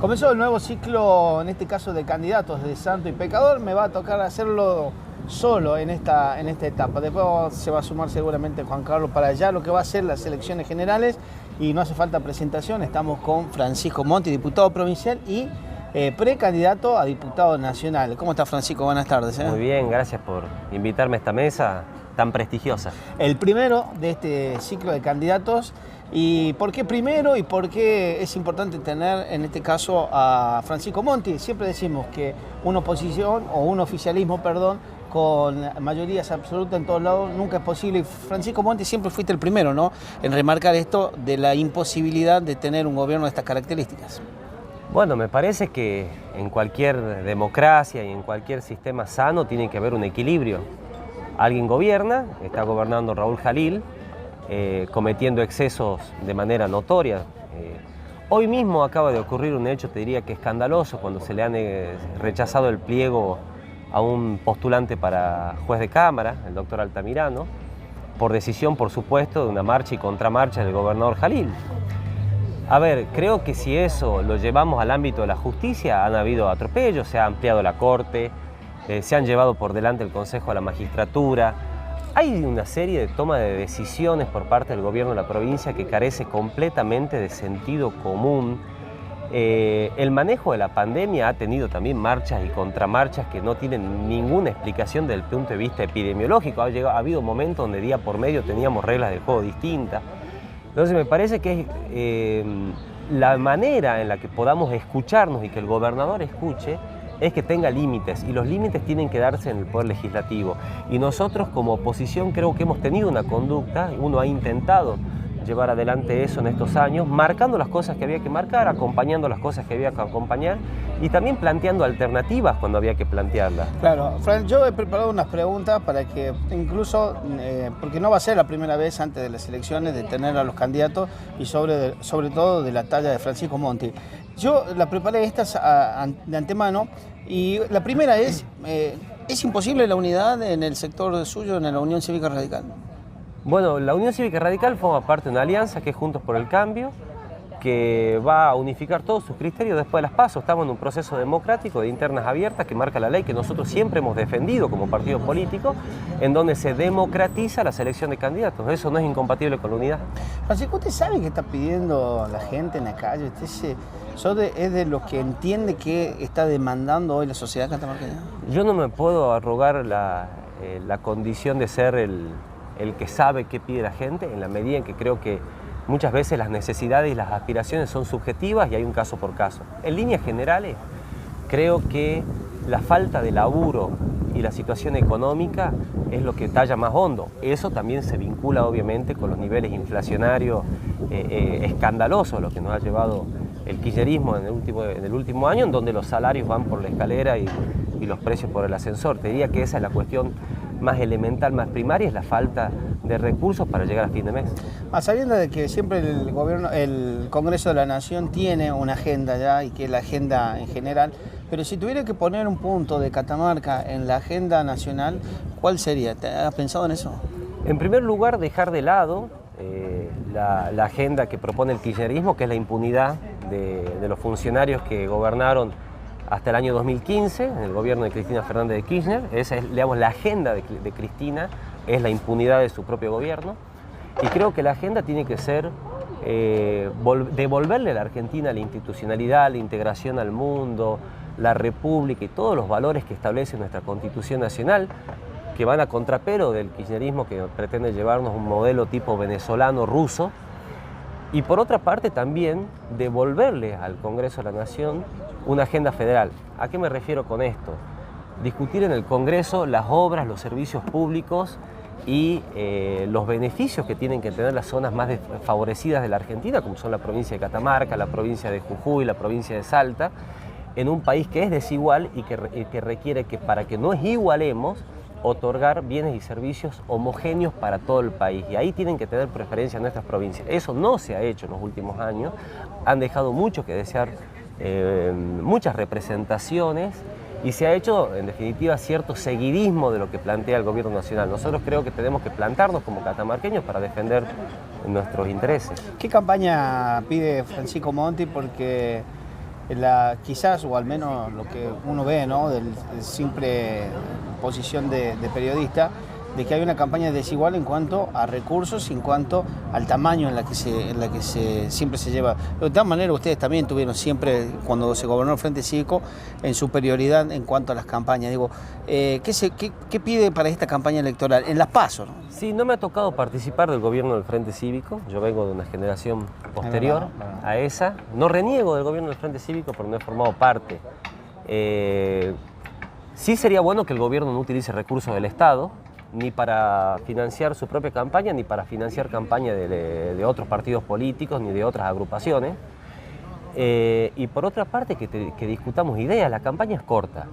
Comenzó el nuevo ciclo, en este caso de candidatos de Santo y Pecador. Me va a tocar hacerlo solo en esta etapa. Después se va a sumar seguramente Juan Carlos para ya lo que va a ser las elecciones generales y no hace falta presentación. Estamos con Francisco Monti, diputado provincial y precandidato a diputado nacional. ¿Cómo está, Francisco? Buenas tardes. Muy bien, gracias por invitarme a esta mesa tan prestigiosa. El primero de este ciclo de candidatos. ¿Y por qué primero y por qué es importante tener en este caso a Francisco Monti? Siempre decimos que una oposición o un oficialismo, perdón, con mayorías absolutas en todos lados nunca es posible. Francisco Monti, siempre fuiste el primero, ¿no?, en remarcar esto de la imposibilidad de tener un gobierno de estas características. Bueno, me parece que en cualquier democracia y en cualquier sistema sano tiene que haber un equilibrio. Alguien gobierna, está gobernando Raúl Jalil, cometiendo excesos de manera notoria. Hoy mismo acaba de ocurrir un hecho, te diría que escandaloso, cuando se le han rechazado el pliego a un postulante para juez de Cámara, el doctor Altamirano, por decisión, por supuesto, de una marcha y contramarcha del gobernador Jalil. A ver, creo que si eso lo llevamos al ámbito de la justicia, han habido atropellos, se ha ampliado la Corte, se han llevado por delante el Consejo a la Magistratura. Hay una serie de toma de decisiones por parte del gobierno de la provincia que carece completamente de sentido común. El manejo de la pandemia ha tenido también marchas y contramarchas que no tienen ninguna explicación desde el punto de vista epidemiológico. Ha habido momentos donde día por medio teníamos reglas del juego distintas. Entonces me parece que la manera en la que podamos escucharnos y que el gobernador escuche es que tenga límites, y los límites tienen que darse en el Poder Legislativo. Y nosotros como oposición creo que hemos tenido una conducta, uno ha intentado llevar adelante eso en estos años, marcando las cosas que había que marcar, acompañando las cosas que había que acompañar y también planteando alternativas cuando había que plantearlas. Claro, Fran, yo he preparado unas preguntas para que incluso, porque no va a ser la primera vez antes de las elecciones de tener a los candidatos y sobre todo de la talla de Francisco Monti. Yo la preparé estas de antemano y la primera ¿es imposible la unidad en el sector suyo, en la Unión Cívica Radical? Bueno, la Unión Cívica Radical forma parte de una alianza que es Juntos por el Cambio, que va a unificar todos sus criterios después de las PASO. Estamos en un proceso democrático de internas abiertas que marca la ley que nosotros siempre hemos defendido como partido político, en donde se democratiza la selección de candidatos. Eso no es incompatible con la unidad. Francisco, ¿usted sabe qué está pidiendo la gente en la calle? ¿Usted es de los que entiende qué está demandando hoy la sociedad catamarqueña? Yo no me puedo arrogar la condición de ser el que sabe qué pide la gente, en la medida en que creo que muchas veces las necesidades y las aspiraciones son subjetivas y hay un caso por caso. En líneas generales, creo que la falta de laburo y la situación económica es lo que talla más hondo. Eso también se vincula obviamente con los niveles inflacionarios escandalosos, lo que nos ha llevado el kirchnerismo en el último año, en donde los salarios van por la escalera y los precios por el ascensor. Te diría que esa es la cuestión más elemental, más primaria, es la falta de recursos para llegar a fin de mes. A sabiendo de que siempre el Congreso de la Nación tiene una agenda ya, y que es la agenda en general, pero si tuviera que poner un punto de Catamarca en la agenda nacional, ¿cuál sería? ¿Has pensado en eso? En primer lugar, dejar de lado la agenda que propone el kirchnerismo, que es la impunidad de los funcionarios que gobernaron hasta el año 2015, en el gobierno de Cristina Fernández de Kirchner. Esa es, digamos, la agenda de Cristina, es la impunidad de su propio gobierno. Y creo que la agenda tiene que ser devolverle a la Argentina la institucionalidad, la integración al mundo, la república y todos los valores que establece nuestra Constitución Nacional, que van a contrapelo del kirchnerismo que pretende llevarnos un modelo tipo venezolano, ruso. Y por otra parte también devolverle al Congreso de la Nación una agenda federal. ¿A qué me refiero con esto? Discutir en el Congreso las obras, los servicios públicos y los beneficios que tienen que tener las zonas más desfavorecidas de la Argentina, como son la provincia de Catamarca, la provincia de Jujuy, la provincia de Salta, en un país que es desigual y que requiere que, para que nos igualemos, otorgar bienes y servicios homogéneos para todo el país. Y ahí tienen que tener preferencia nuestras provincias. Eso no se ha hecho en los últimos años. Han dejado mucho que desear, muchas representaciones, y se ha hecho, en definitiva, cierto seguidismo de lo que plantea el gobierno nacional. Nosotros creo que tenemos que plantarnos como catamarqueños para defender nuestros intereses. ¿Qué campaña pide Francisco Monti? Porque quizás, o al menos lo que uno ve, ¿no? Del simple posición de periodista, de que hay una campaña desigual en cuanto a recursos y en cuanto al tamaño en la que siempre se lleva. De todas maneras, ustedes también tuvieron siempre, cuando se gobernó el Frente Cívico, en superioridad en cuanto a las campañas. Digo, ¿qué pide para esta campaña electoral? En las PASO, ¿no? Sí, no me ha tocado participar del gobierno del Frente Cívico. Yo vengo de una generación posterior a esa. No reniego del gobierno del Frente Cívico, pero no he formado parte. Sí sería bueno que el gobierno no utilice recursos del Estado, ni para financiar su propia campaña, ni para financiar campaña de otros partidos políticos, ni de otras agrupaciones. Y por otra parte, que discutamos ideas. La campaña es corta.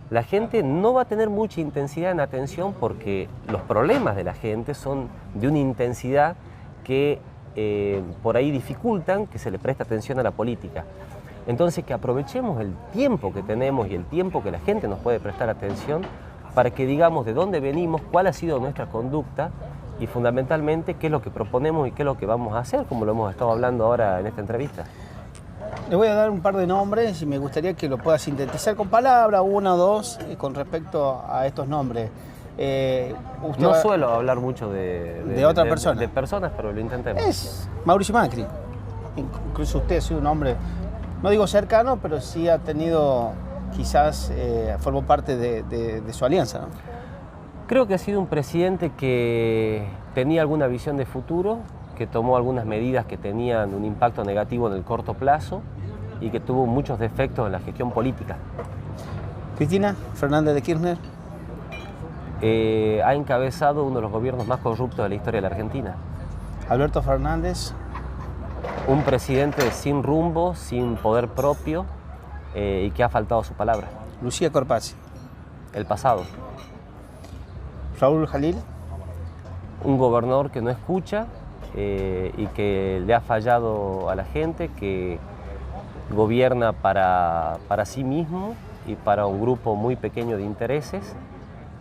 La gente no va a tener mucha intensidad en atención porque los problemas de la gente son de una intensidad que por ahí dificultan que se le preste atención a la política. Entonces, que aprovechemos el tiempo que tenemos y el tiempo que la gente nos puede prestar atención para que digamos de dónde venimos, cuál ha sido nuestra conducta y fundamentalmente qué es lo que proponemos y qué es lo que vamos a hacer, como lo hemos estado hablando ahora en esta entrevista. Le voy a dar un par de nombres y me gustaría que lo pueda sintetizar con palabras, una o dos, con respecto a estos nombres. No suelo hablar mucho de otra persona. De personas, pero lo intentemos. Es Mauricio Macri. Incluso usted ha sido un hombre, no digo cercano, pero sí ha tenido, quizás formó parte de su alianza, ¿no? Creo que ha sido un presidente que tenía alguna visión de futuro, que tomó algunas medidas que tenían un impacto negativo en el corto plazo y que tuvo muchos defectos en la gestión política. Cristina Fernández de Kirchner. Ha encabezado uno de los gobiernos más corruptos de la historia de la Argentina. Alberto Fernández. Un presidente sin rumbo, sin poder propio y que ha faltado su palabra. Lucía Corpazzi. El pasado. Raúl Jalil. Un gobernador que no escucha y que le ha fallado a la gente, que gobierna para sí mismo y para un grupo muy pequeño de intereses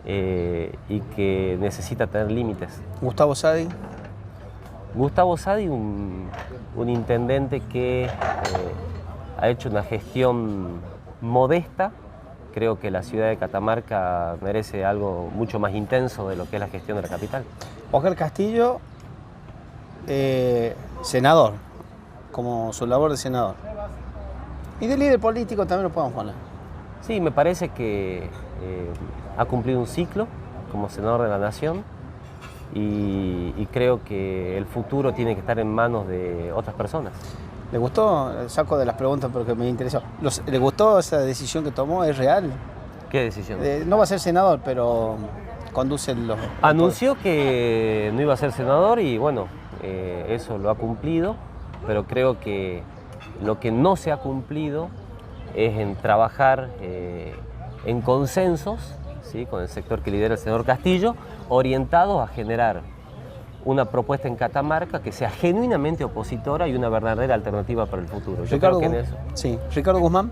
y que necesita tener límites. Gustavo Sadi. Gustavo Sadi, un intendente que ha hecho una gestión modesta. Creo que la ciudad de Catamarca merece algo mucho más intenso de lo que es la gestión de la capital. Oscar Castillo, senador, como su labor de senador. Y de líder político también lo podemos poner. Sí, me parece que ha cumplido un ciclo como senador de la Nación y creo que el futuro tiene que estar en manos de otras personas. ¿Le gustó? Saco de las preguntas porque me interesó. ¿Le gustó esa decisión que tomó? ¿Es real? ¿Qué decisión? No va a ser senador, pero conduce los... Anunció que no iba a ser senador y bueno, eso lo ha cumplido, pero creo que lo que no se ha cumplido es en trabajar en consensos, ¿sí?, con el sector que lidera el senador Castillo, orientados a generar una propuesta en Catamarca que sea genuinamente opositora y una verdadera alternativa para el futuro. Yo creo que en eso, sí. Ricardo Guzmán.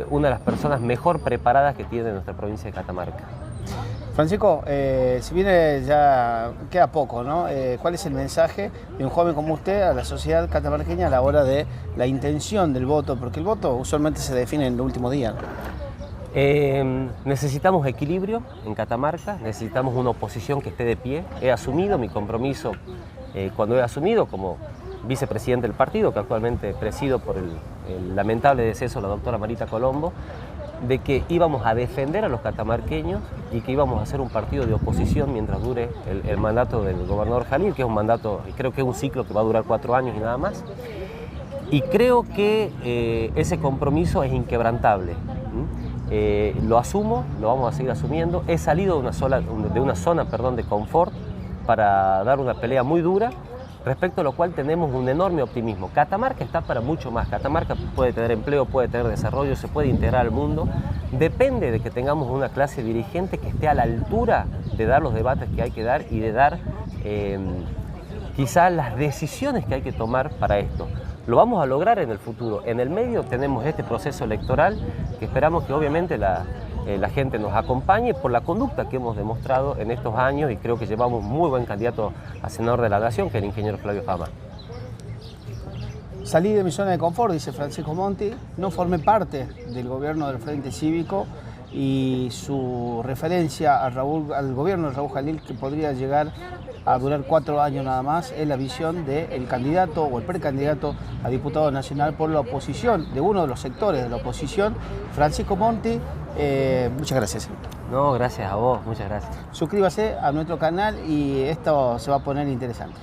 Una de las personas mejor preparadas que tiene nuestra provincia de Catamarca. Francisco, si viene ya queda poco, ¿no? ¿Cuál es el mensaje de un joven como usted a la sociedad catamarqueña a la hora de la intención del voto? Porque el voto usualmente se define en el último día, ¿no? Necesitamos equilibrio en Catamarca, necesitamos una oposición que esté de pie. He asumido mi compromiso cuando he asumido como vicepresidente del partido, que actualmente presido por el lamentable deceso de la doctora Marita Colombo, de que íbamos a defender a los catamarqueños y que íbamos a hacer un partido de oposición mientras dure el mandato del gobernador Jalil, que es un mandato, creo que es un ciclo que va a durar 4 años y nada más. Y creo que ese compromiso es inquebrantable. Lo asumo, lo vamos a seguir asumiendo. He salido de una zona de confort para dar una pelea muy dura, respecto a lo cual tenemos un enorme optimismo. Catamarca está para mucho más. Catamarca puede tener empleo, puede tener desarrollo, se puede integrar al mundo. Depende de que tengamos una clase dirigente que esté a la altura de dar los debates que hay que dar y de dar quizás las decisiones que hay que tomar para esto. Lo vamos a lograr en el futuro. En el medio tenemos este proceso electoral que esperamos que obviamente la gente nos acompañe por la conducta que hemos demostrado en estos años y creo que llevamos un muy buen candidato a senador de la Nación, que es el ingeniero Flavio Fama. Salí de mi zona de confort, dice Francisco Monti, no formé parte del gobierno del Frente Cívico y su referencia al gobierno de Raúl Jalil, que podría llegar a durar 4 años nada más, es la visión del candidato o el precandidato a diputado nacional por la oposición, de uno de los sectores de la oposición, Francisco Monti. Muchas gracias. No, gracias a vos, muchas gracias. Suscríbase a nuestro canal y esto se va a poner interesante.